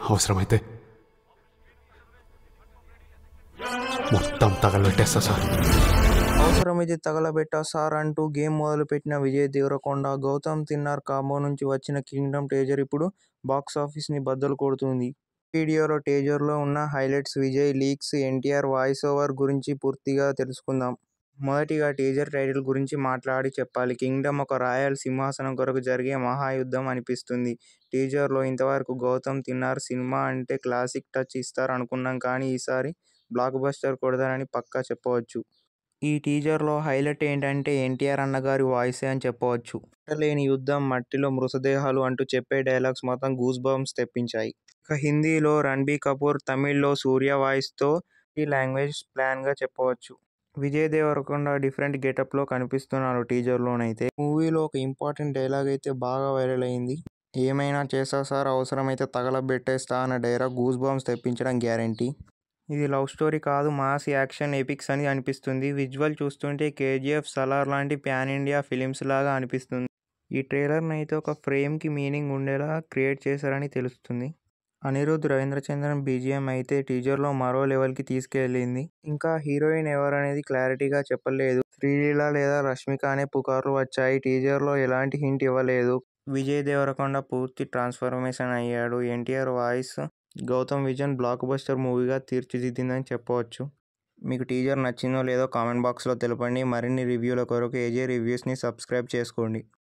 అవసరమైతే మొత్తం తగలబెట్టేస్తా సార్. అవసరమైతే తగలబెట్టా సార్ అంటూ గేమ్ మొదలుపెట్టిన విజయ్ దేవరకొండ, గౌతమ్ తిన్నార్ కాంబో నుంచి వచ్చిన కింగ్డమ్ టీజర్ ఇప్పుడు బాక్సాఫీస్ని బద్దలు కొడుతుంది. వీడియోలో టీజర్లో ఉన్న highlights, Vijay leaks, NTR voice over గురించి పూర్తిగా తెలుసుకుందాం. మొదటిగా టీజర్ టైటిల్ గురించి మాట్లాడి చెప్పాలి. కింగ్డమ్ ఒక రాయల్ సింహాసనం కొరకు జరిగే మహాయుద్ధం అనిపిస్తుంది. టీజర్లో ఇంతవరకు గౌతమ్ తిన్నార్ సినిమా అంటే క్లాసిక్ టచ్ ఇస్తారు అనుకున్నాం, కానీ ఈసారి బ్లాక్ బస్టర్ కొడతారని పక్కా చెప్పవచ్చు. ఈ టీజర్లో హైలైట్ ఏంటంటే ఎన్టీఆర్ అన్నగారి వాయిసే అని చెప్పవచ్చు. లేని యుద్ధం, మట్టిలో మృతదేహాలు అంటూ చెప్పే డైలాగ్స్ మొత్తం గూస్ బంప్స్ తెప్పించాయి. ఇక హిందీలో రణబీర్ కపూర్, తమిళ్లో సూర్య వాయిస్తో ఈ లాంగ్వేజ్ ప్లాన్గా చెప్పవచ్చు. విజయ్ దేవరకొండ డిఫరెంట్ గెటప్లో కనిపిస్తున్నారు టీజర్లోనైతే. మూవీలో ఒక ఇంపార్టెంట్ డైలాగ్ అయితే బాగా వైరల్ అయింది. ఏమైనా చేస్తా సార్, అవసరమైతే తగలబెట్టేస్తా అన్న డైలాగ్ గూస్ బంప్స్ తెప్పించడం గ్యారంటీ. ఇది లవ్ స్టోరీ కాదు, మాస్ యాక్షన్ ఎపిక్స్ అని అనిపిస్తుంది. విజువల్ చూస్తుంటే కేజీఎఫ్, సలార్ లాంటి ప్యాన్ ఇండియా ఫిలిమ్స్ లాగా అనిపిస్తుంది. ఈ ట్రైలర్ని అయితే ఒక ఫ్రేమ్కి మీనింగ్ ఉండేలా క్రియేట్ చేశారని తెలుస్తుంది. అనిరుద్ధ్ రవీంద్రచంద్రన్ బీజిఎం అయితే టీజర్లో మరో లెవెల్కి తీసుకెళ్లింది. ఇంకా హీరోయిన్ ఎవరనేది క్లారిటీగా చెప్పలేదు. శ్రీలీల లేదా రష్మిక అనే పుకార్లు వచ్చాయి. టీజర్లో ఎలాంటి హింట్ ఇవ్వలేదు. విజయ్ దేవరకొండ పూర్తి ట్రాన్స్ఫర్మేషన్ అయ్యాడు. NTR voice Gautam vision blockbuster మూవీగా తీర్చిదిద్దిందని చెప్పవచ్చు. మీకు టీజర్ నచ్చిందో లేదో కామెంట్ బాక్స్లో తెలపండి. మరిన్ని రివ్యూల కొరకు ఏజే రివ్యూస్ని సబ్స్క్రైబ్ చేసుకోండి.